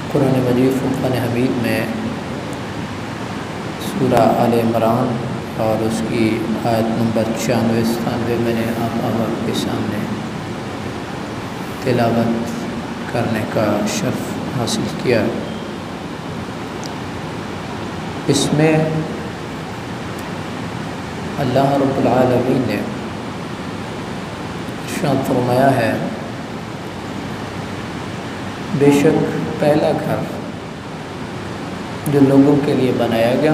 कुरान मजीद फुरक़ान हमीद में सूरा आले इमरान और उसकी आयत नंबर 96-97 मैंने आपके सामने तिलावत करने का शर्फ हासिल किया। इसमें अल्लाह रब्बुल आलमीन ने इरशाद फरमाया है, बेशक पहला घर जो लोगों के लिए बनाया गया,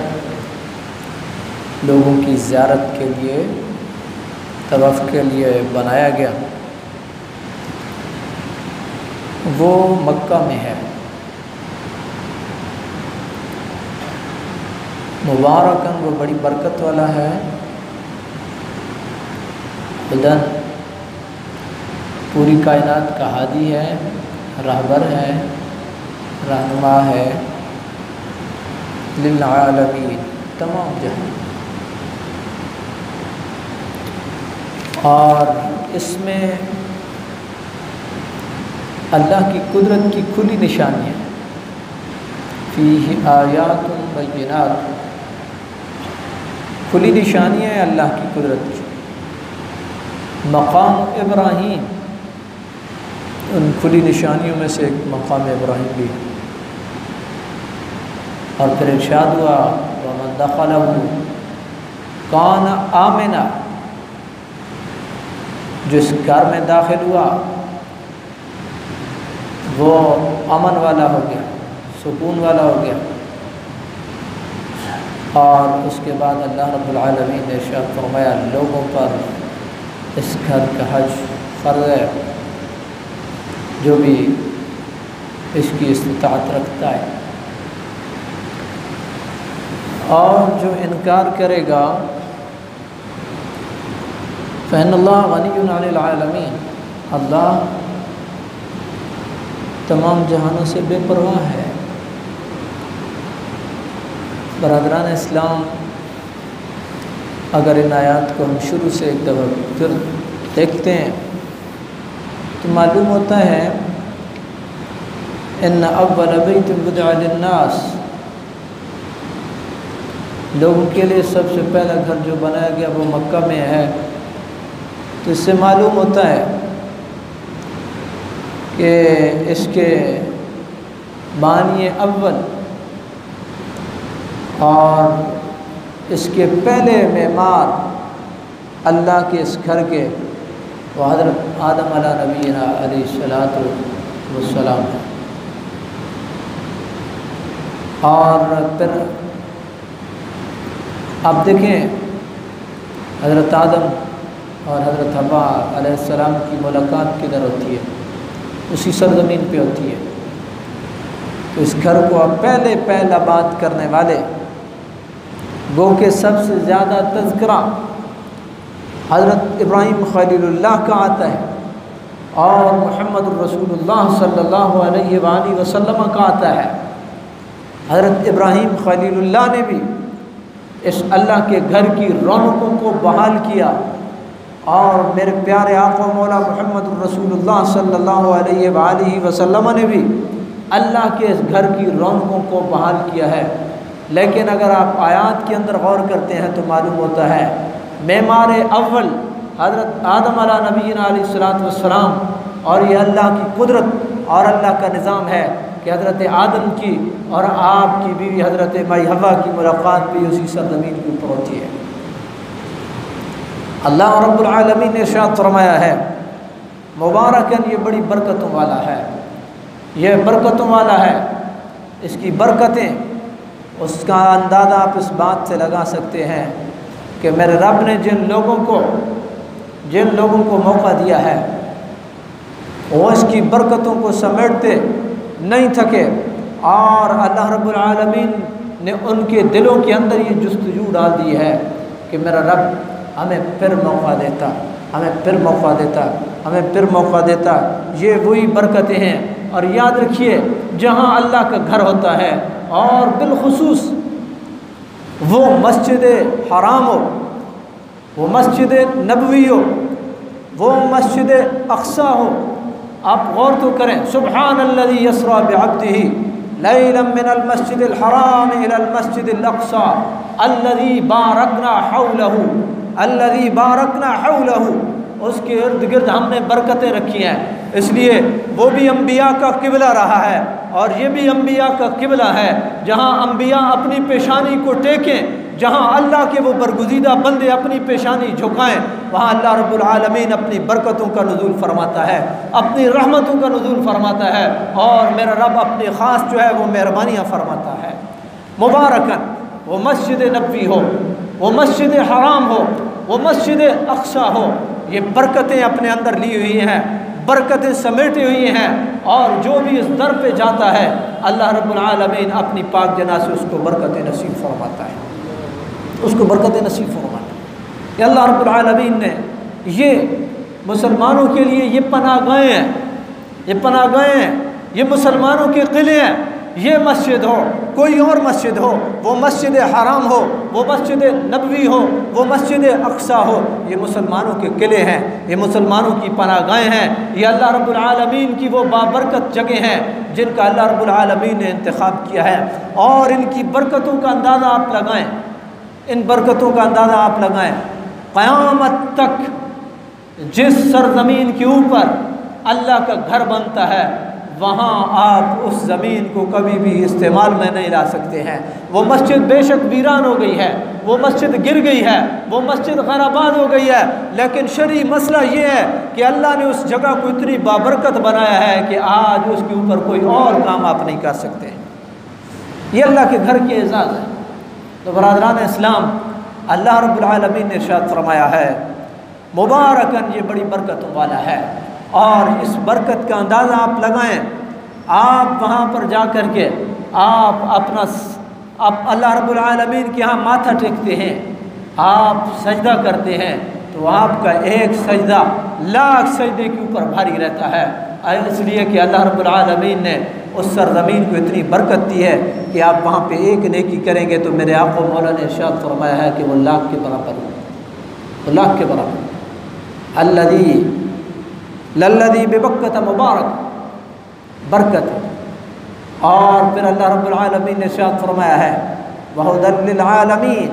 लोगों की ज़ियारत के लिए, तवाफ़ के लिए बनाया गया, वो मक्का में है। मुबारकन, वो बड़ी बरकत वाला है। खुदा पूरी कायनात का हादी है, रहबर है, रहनुमा है, लिल आलमीन, तमाम जहां। और इसमें अल्लाह की कुदरत की खुली निशानियाँ, फ़ीही आयातुन बय्यिनात, खुली निशानियाँ हैं अल्लाह की कुदरत की। मकाम इब्राहीम उन खुली निशानियों में से एक मकाम इब्राहीम भी। और फिर इरशाद हुआ, वमन दखलहु कान आमिना, जिस घर में दाखिल हुआ वो अमन वाला हो गया, सुकून वाला हो गया। और उसके बाद अल्लाह रब्बुल आलमीन ने इरशाद फरमाया, लोगों पर इस घर का हज फ़र्ज़ है, जो भी इसकी इस्तिताअत रखता है। और जो इनकार करेगा, फ़इन्नल्लाह गनिय्युन अनिल आलमीन, अल्लाह तमाम जहानों से बेपरवाह है। बरादरान इस्लाम, अगर इन आयात को हम शुरू से एक दफ़ा फिर देखते हैं तो मालूम होता है, इन्न अव्वल बैतिन वुदिअ लिन्नास, लोगों के लिए सबसे पहला घर जो बनाया गया वो मक्का में है। तो इससे मालूम होता है कि इसके बानी अव्वल और इसके पहले मेमार अल्लाह के इस घर के वो हज़रत आदम अला नबीना अलैहिस्सलातु वस्सलाम है। और फिर आप देखें, हज़रत आदम और हज़रत हव्वा अलैहिस्सलाम की मुलाकात किधर होती है? उसी सरज़मीन पे होती है। तो इस घर को अब पहला बात करने वाले गो के सबसे ज़्यादा तज़किरा हज़रत इब्राहीम खलीलुल्लाह का आता है और मुहम्मद रसूलुल्लाह सल्लल्लाहु अलैहि वसल्लम का आता है। हज़रत इब्राहीम खलीलुल्लाह ने भी इस अल्लाह के घर की रौनकों को बहाल किया और मेरे प्यारे आका मौला मुहम्मद रसूलुल्लाह सल्लल्लाहु अलैहि वसल्लम ने भी अल्लाह के इस घर की रौनकों को बहाल किया है। लेकिन अगर आप आयात के अंदर गौर करते हैं तो मालूम होता है, मेमार अव्वल हज़रत आदम अला नबीना अलैहिस्सलातु वस्सलाम, और ये अल्लाह की कुदरत और अल्लाह का निज़ाम है कि हज़रत आदम की और आपकी बीवी हज़रत माई हव्वा की मुलाकात भी उसी सरज़मीन के ऊपर होती है। अल्लाह रब्बुल आलमीन ने इरशाद फरमाया है, मुबारकन, ये बड़ी बरकतों वाला है, ये बरकतों वाला है। इसकी बरकतें, उसका अंदाज़ा आप इस बात से लगा सकते हैं कि मेरे रब ने जिन लोगों को मौका दिया है वो इसकी बरकतों को समेटते नहीं थके। और अल्लाह रब्बुल आलमीन ने उनके दिलों के अंदर ये जुस्तजू डाल दी है कि मेरा रब हमें फिर मौका देता, हमें फिर मौका देता, हमें फिर मौका देता। ये वही बरकतें हैं। और याद रखिए, जहाँ अल्लाह का घर होता है और बिलखुसूस वो मस्जिद हराम हो, वो मस्जिद नबवी हो, वो मस्जिद अक्सा हो, आप गौर तो करें, सुब्हानल्लज़ी यसरा बिअब्दिही लैलन मिनल मस्जिदिल हराम इलल मस्जिदिल अक़सा अल्लज़ी बारकना हौलहू, अल्लज़ी बारकना हौलहू, उसके इर्द गिर्द हमने बरकतें रखी हैं। इसलिए वो भी अम्बिया का किबला रहा है और ये भी अम्बिया का किबला है। जहाँ अम्बिया अपनी पेशानी को टेकें, जहाँ अल्लाह के वो बरगुज़ीदा बंदे अपनी पेशानी झुकाएं, वहाँ अल्लाह रब्बुल आलमीन अपनी बरकतों का नुज़ूल फरमाता है, अपनी रहमतों का नुज़ूल फरमाता है और मेरा रब अपनी ख़ास जो है वो मेहरबानियाँ फरमाता है। मुबारकन, वो मस्जिद नबवी हो, वो मस्जिद हराम हो, वो मस्जिद अक़सा हो, ये बरकतें अपने अंदर ली हुई हैं, बरकतें समेटी हुई हैं। और जो भी इस दर पे जाता है अल्लाह रब्बुल आलमीन अपनी पाक जना से उसको बरकतें नसीब फरमाता है, उसको बरकतें नसीब फरमाता है। ये अल्लाह रब्बुल आलमीन ने ये मुसलमानों के लिए ये पनाहगाहें हैं, ये पनाहगाहें हैं, ये मुसलमानों के किले हैं। ये मस्जिद हो, कोई और मस्जिद हो, वो मस्जिद हराम हो, वो मस्जिद नबवी हो, वो मस्जिद अक़सा हो, ये मुसलमानों के किले हैं, ये मुसलमानों की पनाहगाहें हैं। ये अल्लाह रब्बुल आलमीन की वो बाबरकत जगह हैं जिनका अल्लाह रब्बुल आलमीन ने इंतखाब किया है। और इनकी बरकतों का अंदाज़ा आप लगाएं, इन बरकतों का अंदाज़ा आप लगाएं। क़यामत तक जिस सरज़मीन के ऊपर अल्लाह का घर बनता है वहाँ आप उस ज़मीन को कभी भी इस्तेमाल में नहीं ला सकते हैं। वो मस्जिद बेशक वीरान हो गई है, वो मस्जिद गिर गई है, वो मस्जिद खराबाद हो गई है, लेकिन शरई मसला ये है कि अल्लाह ने उस जगह को इतनी बाबरकत बनाया है कि आज उसके ऊपर कोई और काम आप नहीं कर सकते। ये अल्लाह के घर के एजाज़ है। तो बरादरान इस्लाम, अल्लाह रब्बुल आलमीन ने इरशाद फरमाया है मुबारकन, ये बड़ी बरकतों वाला है। और इस बरकत का अंदाज़ा आप लगाएं। आप वहाँ पर जा कर के आप अल्लाह रब्बुल आलमीन के यहाँ माथा टेकते हैं, आप सजदा करते हैं, तो आपका एक सजदा लाख सजदे के ऊपर भारी रहता है। इसलिए कि अल्लाह रब्बुल आलमीन ने उस सरज़मीन को इतनी बरकत दी है कि आप वहाँ पे एक नेकी करेंगे तो मेरे आक़ा मौला ने इरशाद फरमाया है कि वो लाख के बराबर हो, वो लाख के बराबर। अल्लज़ी लल्लज़ी बिबक्कत मुबारक, बरकत। और फिर अल्लाह रब्बुल आलमीन ने इरशाद फरमाया है वहुदल लिल आलमीन।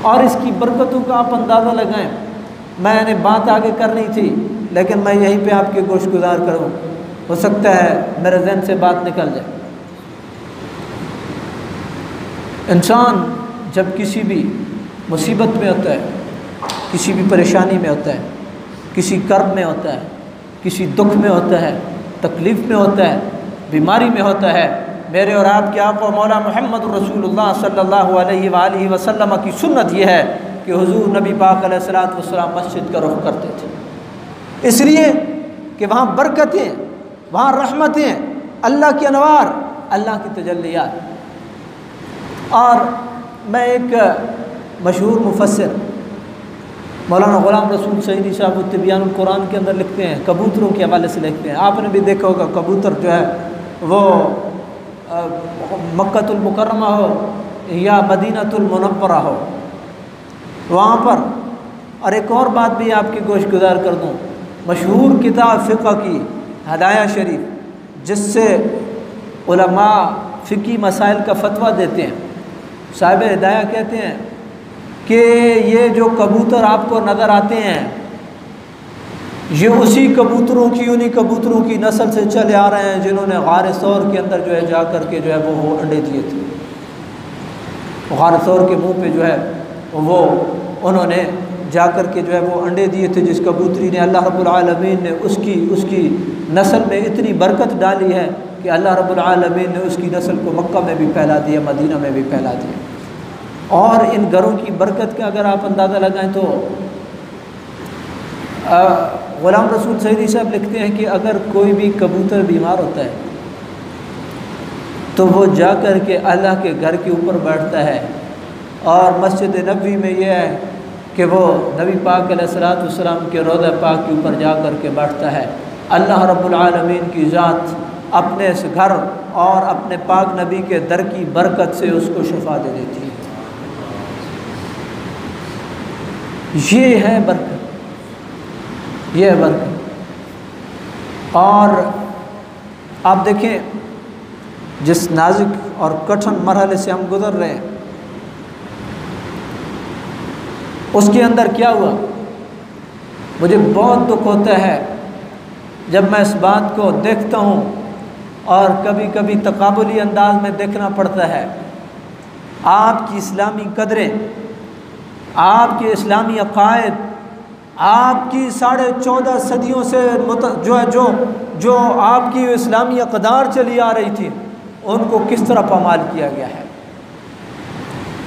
और इसकी बरकतों का आप अंदाज़ा लगाएं। मैंने बात आगे करनी थी लेकिन मैं यहीं पे आपके गोशगुजार करूँ, हो सकता है मेरे ज़हन से बात निकल जाए। इंसान जब किसी भी मुसीबत में होता है, किसी भी परेशानी में होता है, किसी कर्ब में होता है, किसी दुख में होता है, तकलीफ़ में होता है, बीमारी में होता है, मेरे और आपके आक़ा मौला मुहम्मद रसूलुल्लाह सल्लल्लाहु अलैहि वसल्लम की सुन्नत यह है कि हुज़ूर नबी पाक अलैहिस्सलातु वस्सलाम मस्जिद का रुख करते थे, इसलिए कि वहाँ बरकतें, वहाँ रहमतें, अल्लाह के अनवार, अल्लाह की तजल्लियात। और मैं एक मशहूर मुफस्सिर मौलाना ग़ुलाम रसूल सईदी साहब तिबियानुल कुरान के अंदर लिखते हैं, कबूतरों के हवाले से लिखते हैं। आपने भी देखा होगा कबूतर जो है वो मक्कतुल मुकर्रमा हो या मदीनतुल मुनव्वरा हो, वहाँ पर। और एक और बात भी आपकी गोशगुजार कर दूँ, मशहूर किताब फ़िक़्ह की हदाया शरीफ, जिससे उलमा फ़िक़ही मसाइल का फ़तवा देते हैं, साहिब हिदाया कहते हैं कि ये जो कबूतर आपको नज़र आते हैं ये उसी कबूतरों की, उन्हीं कबूतरों की नस्ल से चले आ रहे हैं जिन्होंने गार सौर के अंदर जो है जा कर के जो है वो अंडे दिए थे। गार सौर के मुंह पे जो है वो उन्होंने जा कर के जो है वो अंडे दिए थे, जिस कबूतरी ने अल्लाह रब्बुल आलमीन ने उसकी नस्ल में इतनी बरकत डाली है कि अल्लाह रब्बुल आलमीन ने उसकी नस्ल को मक्का में भी फैला दिया, मदीना में भी फैला दिया। और इन घरों की बरकत का अगर आप अंदाज़ा लगाएं तो ग़ुलाम रसूल सईदी साहब लिखते हैं कि अगर कोई भी कबूतर बीमार होता है तो वो जा कर के अल्लाह के घर के ऊपर बैठता है। और मस्जिद नबवी में यह है कि वो नबी पाक अलैहिस्सलातु वस्सलाम के रोज़ा पाक के ऊपर जा कर के बैठता है। अल्लाह रब्बुल आलमीन की ज़ात अपने इस घर और अपने पाक नबी के दर की बरकत से उसको शिफा दे देती है। ये है बरकत, ये है बरकत। और आप देखें जिस नाजुक और कठिन मरहले से हम गुजर रहे हैं, उसके अंदर क्या हुआ। मुझे बहुत दुख होता है जब मैं इस बात को देखता हूँ और कभी कभी तकाबुली अंदाज में देखना पड़ता है। आपकी इस्लामी कदरें, आपके इस्लामी अकायद, आपकी 14.5 सदियों से जो आपकी इस्लामी अक़दार चली आ रही थी, उनको किस तरह पामाल किया गया है।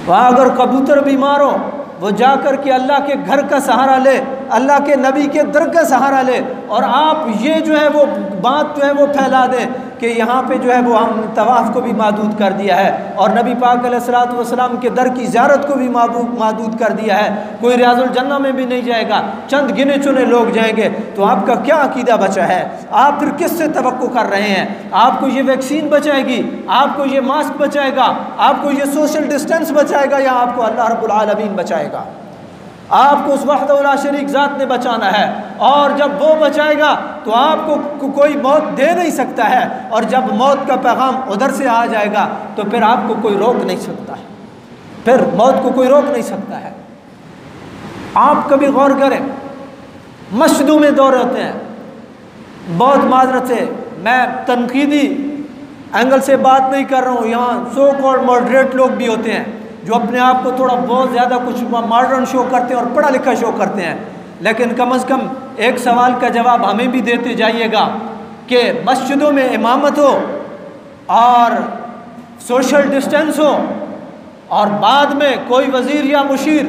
वहाँ अगर कबूतर बीमार हो, वो जाकर के अल्लाह के घर का सहारा ले, अल्लाह के नबी के दर का सहारा ले, और आप ये जो है वो बात जो है वो फैला दें कि यहाँ पे जो है वो हम तवाफ़ को भी महदूद कर दिया है और नबी पाक अलैहिस्सलातु वस्सलाम के दर की ज़ियारत को भी महदूद कर दिया है, कोई रियाज़ुल जन्नह में भी नहीं जाएगा, चंद गिने चुने लोग जाएंगे। तो आपका क्या अकीदा बचा है? आप फिर किससे तवक्को कर रहे हैं? आपको ये वैक्सीन बचाएगी? आपको ये मास्क बचाएगा? आपको ये सोशल डिस्टेंस बचाएगा? या आपको अल्लाह रब्बुल आलमीन बचाएगा? आपको उस वहदहू ला शरीक ज़ात ने बचाना है, और जब वो बचाएगा तो आपको कोई मौत दे नहीं सकता है, और जब मौत का पैगाम उधर से आ जाएगा तो फिर आपको कोई रोक नहीं सकता है, फिर मौत को कोई रोक नहीं सकता है। आप कभी गौर करें, मस्जिदों में दौरे होते हैं, बहुत माजरत से मैं तनकीदी एंगल से बात नहीं कर रहा हूँ, यहाँ सो कॉल्ड मॉडरेट लोग भी होते हैं जो अपने आप को थोड़ा बहुत ज़्यादा कुछ मॉडर्न शो करते हैं और पढ़ा लिखा शो करते हैं, लेकिन कम से कम एक सवाल का जवाब हमें भी देते जाइएगा कि मस्जिदों में इमामत हो और सोशल डिस्टेंस हो, और बाद में कोई वज़ीर या मुशीर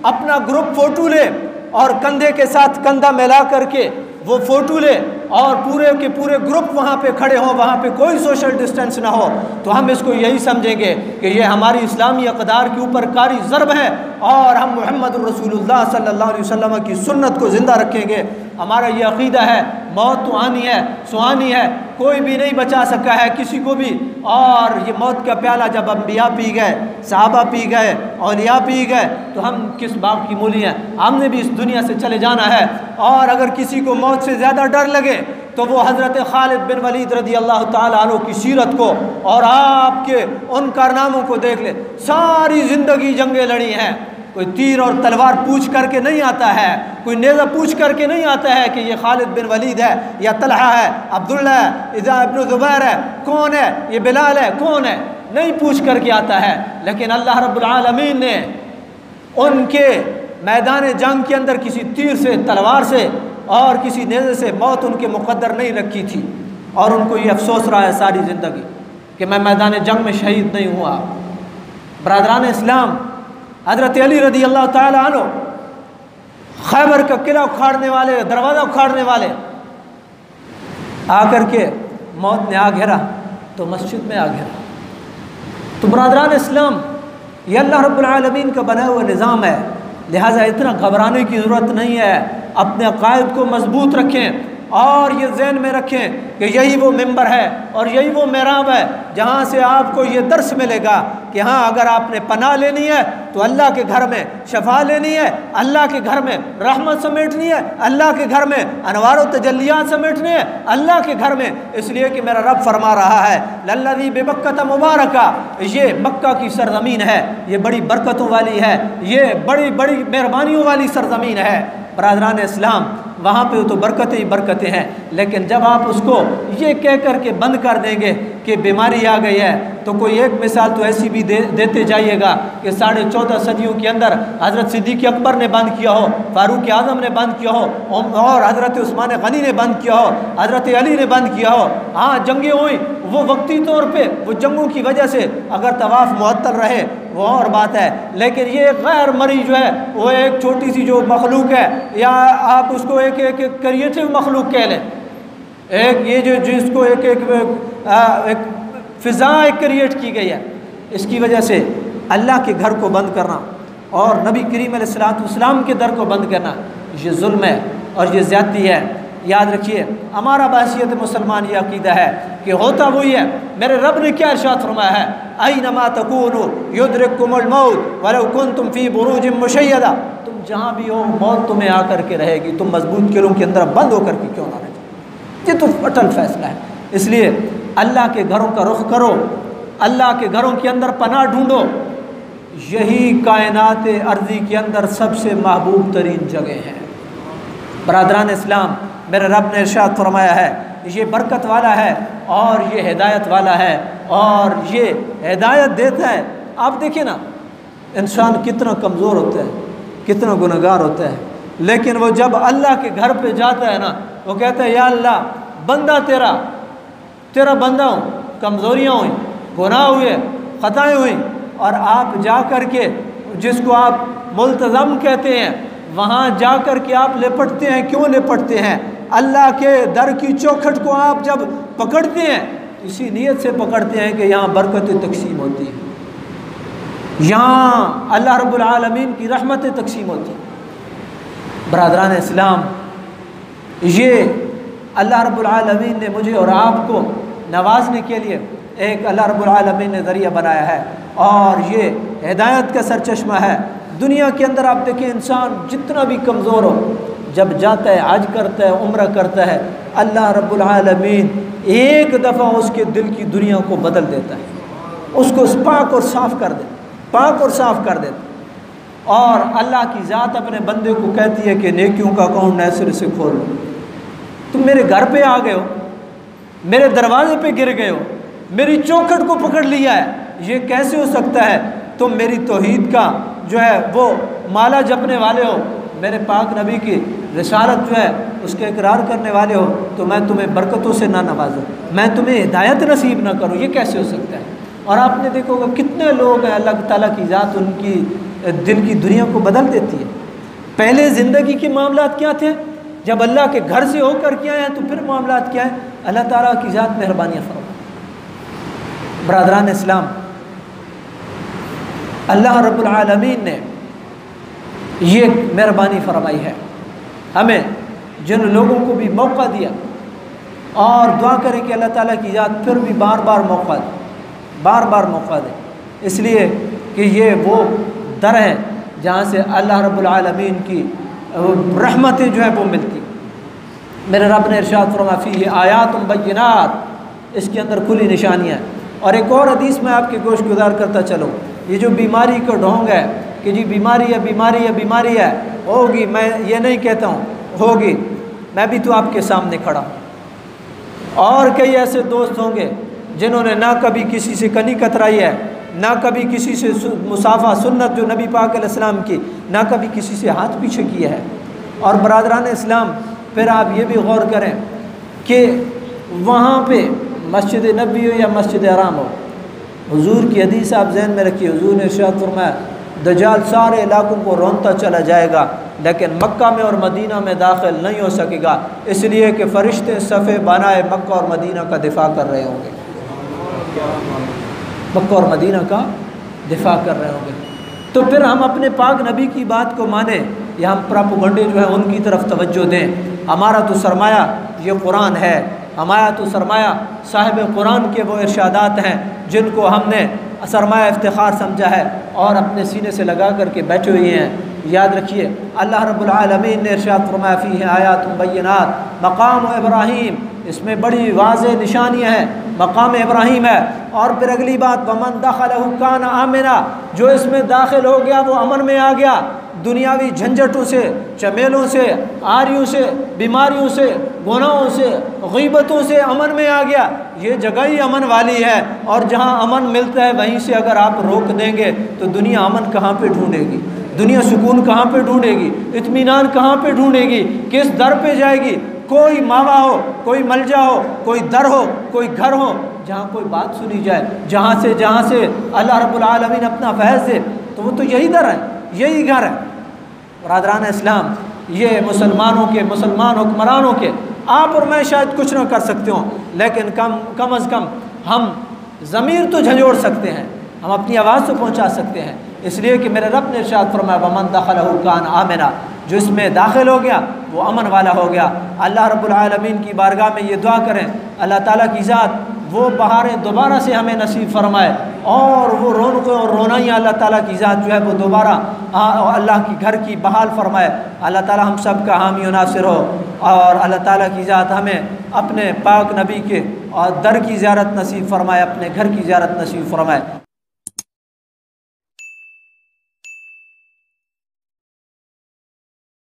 अपना ग्रुप फ़ोटो ले और कंधे के साथ कंधा मिला करके वो फ़ोटो ले और पूरे के पूरे ग्रुप वहाँ पे खड़े हों, वहाँ पे कोई सोशल डिस्टेंस ना हो, तो हम इसको यही समझेंगे कि ये हमारी इस्लामी अक़दार के ऊपर कारी ज़रब है, और हम मुहम्मद रसूलुल्लाह सल्लल्लाहु अलैहि वसल्लम की सुन्नत को ज़िंदा रखेंगे। हमारा ये अक़ीदा है, मौत तो आनी है, सुहानी है, कोई भी नहीं बचा सका है किसी को भी, और ये मौत का प्याला जब अम्बिया पी गए, सहाबा पी गए, औलिया पी गए, तो हम किस बाप की मूली हैं? हमने भी इस दुनिया से चले जाना है। और अगर किसी को मौत से ज़्यादा डर लगे तो वो हज़रत खालिद बिन वलीद रज़ी अल्लाह ताला अन्हु की सीरत को और आपके उन कारनामों को देख ले। सारी ज़िंदगी जंगें लड़ी हैं, कोई तीर और तलवार पूछ करके नहीं आता है, कोई नेज़ा पूछ करके नहीं आता है कि ये खालिद बिन वलीद है या तलहा है, अब्दुल्ला है, इब्न ज़ुबैर है, कौन है, ये बिलाल है, कौन है, नहीं पूछ करके आता है। लेकिन अल्लाह रब्बुल आलमीन ने उनके मैदान जंग के अंदर किसी तीर से, तलवार से और किसी नेज़े से मौत उनके मुक़द्दर नहीं रखी थी, और उनको ये अफसोस रहा है सारी ज़िंदगी कि मैं मैदान जंग में शहीद नहीं हुआ। बरादरान इस्लाम, हज़रत अली रज़ी अल्लाह ताला अन्हु खैबर का किला उखाड़ने वाले, दरवाज़ा उखाड़ने वाले, आकर के मौत ने आ घेरा तो मस्जिद में आ घेरा। तो बरादरान इस्लाम, ये अल्लाह रब्बुल आलमीन का बनाया हुआ निज़ाम है, लिहाजा इतना घबराने की ज़रूरत नहीं है। अपने अक़ायद को मजबूत रखें और ये ज़हन में रखें कि यही वो मिंबर है और यही वो मेहराब है जहाँ से आपको ये दर्स मिलेगा कि हाँ, अगर आपने पनाह लेनी है तो अल्लाह के घर में शफा लेनी है, अल्लाह के घर में रहमत समेटनी है, अल्लाह के घर में अनवार व तजल्लियात समेटनी है, अल्लाह के घर में। इसलिए कि मेरा रब फरमा रहा है, लल्लज़ी बिमक्कता मुबारका, ये मक्का की सरज़मीन है, ये बड़ी बरकतों वाली है, ये बड़ी बड़ी मेहरबानियों वाली सरज़मीन है। बरादरान इस्लाम, वहाँ पे तो बरकतें ही बरकतें हैं, लेकिन जब आप उसको ये कह कर के बंद कर देंगे कि बीमारी आ गई है, तो कोई एक मिसाल तो ऐसी भी देते जाइएगा कि 14.5 सदियों के अंदर हज़रत सिद्दीक़ अकबर ने बंद किया हो, फ़ारूक आज़म ने बंद किया हो, और हज़रत उस्मान गनी ने बंद किया हो, हज़रत अली ने बंद किया हो। हाँ, जंगें हुई, वो वक्ती तौर पे वो जंगों की वजह से अगर तवाफ़ मुअत्तल रहे वो और बात है, लेकिन ये गैर मरी जो है वो एक छोटी सी जो मखलूक है, या आप उसको एक क्रिएटिव मखलूक कह लें, एक ये जो जिसको एक फ़िज़ा क्रिएट की गई है, इसकी वजह से अल्लाह के घर को बंद करना और नबी करीम अलैहिस्सलाम के दर को बंद करना, ये जुल्म है और ये ज़्यादती है। याद रखिए, हमारा बहसीयत मुसलमान ये अक़ीदा है कि होता वही है। मेरे रब ने क्या इरशाद फरमाया है, ऐनमा तकूनु युद्रिकुमुल मौत वलौ कुन्तुम फ़ी बुरूजिन मुशय्यदा, तुम जहाँ भी हो मौत तुम्हें आकर के रहेगी, तुम मजबूत किलों के अंदर बंद होकर के क्यों ना रह जाओ। ये तो अटल फैसला है। इसलिए अल्लाह के घरों का रुख करो, अल्लाह के घरों के अंदर पनाह ढूंढो। यही कायनात अर्ज़ी के अंदर सबसे महबूब तरीन जगह है। बरादरान इस्लाम, मेरे रब ने इरशाद फरमाया है, ये बरकत वाला है और ये हिदायत वाला है और ये हिदायत देता है। आप देखिए ना, इंसान कितना कमज़ोर होता है, कितना गुनहगार होता है, लेकिन वो जब अल्लाह के घर पे जाता है ना, वो कहता है या अल्लाह, बंदा तेरा बंदा हूँ, कमज़ोरियाँ हुई, गुनाह हुए, ख़ताएँ हुई, और आप जा कर के जिसको आप मुल्तज़म कहते हैं वहाँ जा कर के आप लिपटते हैं। क्यों लिपटते हैं? अल्लाह के दर की चौखट को आप जब पकड़ते हैं इसी नीयत से पकड़ते हैं कि यहाँ बरकत तकसीम होती है, यहाँ अल्लाह रब्बुल आलमीन की रहमत तकसीम होती है। बरादरान इस्लाम, ये अल्लाह रब्बुल आलमीन ने मुझे और आपको नवाजने के लिए एक अल्लाह रब्बुल आलमीन ने ज़रिया बनाया है और ये हिदायत का सरचश्मा है। दुनिया के अंदर आप देखिए, इंसान जितना भी कमज़ोर हो, जब जाता है, हज करता है, उम्रा करता है, अल्लाह रब्बुल आलमीन एक दफ़ा उसके दिल की दुनिया को बदल देता है, उसको पाक और साफ़ कर देता, पाक और साफ़ कर देता। और अल्लाह की ज़ात अपने बंदे को कहती है कि नेकियों का अकाउंट नए सिरे से खोल लो। तुम मेरे घर पे आ गए हो, मेरे दरवाजे पे गिर गए हो, मेरी चौखट को पकड़ लिया है, ये कैसे हो सकता है? तुम मेरी तौहीद का जो है वो माला जपने वाले हो, मेरे पाक नबी की रिसालत जो है उसके इकरार करने वाले हो, तो मैं तुम्हें बरकतों से ना नवाजूँ, मैं तुम्हें हिदायत नसीब ना करूँ, ये कैसे हो सकता है? और आपने देखोगे कितने लोग हैं, अल्लाह ताला की ज़ात उनकी दिल की दुनिया को बदल देती है। पहले ज़िंदगी के मामलात क्या थे, जब अल्लाह के घर से होकर के आए हैं, तो फिर मामलात क्या है? अल्लाह ताला की ज़ात मेहरबानियाँ फरमा। बरादरान इस्लाम, अल्लाह रब्बुल आलमीन ने ये मेहरबानी फरमाई है हमें, जिन लोगों को भी मौका दिया, और दुआ करें कि अल्लाह ताला की ज़ात फिर भी बार बार मौका दे, बार बार मौका दे, इसलिए कि ये वो दर है जहाँ से अल्लाह रब्बुल आलमीन की रहमतें जो है वो मिलती। मेरे रब ने इरशाद फरमाया फ़ीही आयातुम बय्यिनात, इसके अंदर खुली निशानियाँ हैं। और एक और हदीस में आपके गोश गुजार करता चलो, ये जो बीमारी का ढोंग है कि जी बीमारी है, बीमारी है, बीमारी है, होगी, मैं ये नहीं कहता हूँ, होगी, मैं भी तो आपके सामने खड़ा हूँ। और कई ऐसे दोस्त होंगे जिन्होंने ना कभी किसी से कनी कतराई है, ना कभी किसी से मुसाफा सुन्नत जो नबी पाक अलैहिस्सलाम की, ना कभी किसी से हाथ पीछे किया है। और बरादरान इस्लाम, फिर आप ये भी गौर करें कि वहाँ पे मस्जिद नबी हो या मस्जिद हराम हो, हुजूर की हदीस आप जहन में रखिए, हुजूर ने इरशाद फरमाया दज्जाल सारे इलाकों को रोंता चला जाएगा, लेकिन मक्का में और मदीना में दाखिल नहीं हो सकेगा, इसलिए कि फ़रिश्ते सफ़े बनाए मक्का और मदीना का दिफा कर रहे होंगे, मक्का और मदीना का दिफा कर रहे होंगे। तो फिर हम अपने पाक नबी की बात को माने या हम प्रोपेगेंडे जो है उनकी तरफ तवज्जो दें? हमारा तो सरमाया ये कुरान है, हमारा तो सरमाया साहिब कुरान के वो इरशादात हैं जिनको हमने सरमाया इफ्तिखार समझा है और अपने सीने से लगा करके बैठे हुए हैं। याद रखिए, अल्लाह रब्बुल आलमीन ने इरशाद फरमाया फ़ीही आयातुम बय्यिनात मक़ाम इब्राहीम, इसमें बड़ी वाज़ेह निशानियाँ हैं, मक़ाम इब्राहीम है। और फिर अगली बात, वमन दखलहु कान आमिना, जो इसमें दाखिल हो गया वो अमन में आ गया, दुनियावी झंझटों से, चमेलों से, आरियों से, बीमारियों से, गुनाहों से, ग़ीबतों से अमन में आ गया। ये जगह ही अमन वाली है, और जहाँ अमन मिलता है वहीं से अगर आप रोक देंगे तो दुनिया अमन कहाँ पे ढूंढेगी, दुनिया सुकून कहाँ पे ढूंढेगी, इत्मीनान कहाँ पे ढूंढेगी, किस दर पे जाएगी? कोई मावा हो, कोई मलजा हो, कोई दर हो, कोई घर हो जहाँ कोई बात सुनी जाए, जहाँ से अल्लाह रब्बुल आलमीन अपना फैज़ दे, तो वो तो यही दर है, यही घर है। बरादरान इस्लाम, ये मुसलमानों के, मुसलमान हुक्मरानों के, आप और मैं शायद कुछ ना कर सकते हों, लेकिन कम अज़ कम हम ज़मीर तो झंझोड़ सकते हैं, हम अपनी आवाज़ तो पहुँचा सकते हैं। इसलिए कि मेरे रब ने इरशाद फरमाया वमन दखलहु कान आमिना, जो इसमें दाखिल हो गया वो अमन वाला हो गया। अल्लाह रब्बुल आलमीन की बारगाह में ये दुआ करें, अल्लाह ताला की ज़ात वो बहारें दोबारा से हमें नसीब फरमाए, और वो रौनक और रोनाइयाँ अल्लाह ताला की ज़ात जो है वो दोबारा अल्लाह की घर की बहाल फरमाए। अल्लाह ताला हम सब का हामी और नासिर हो, और अल्लाह ताला की ज़ात हमें अपने पाक नबी के और दर की ज़ियारत नसीब फरमाए, अपने घर की ज़ियारत नसीब फरमाए।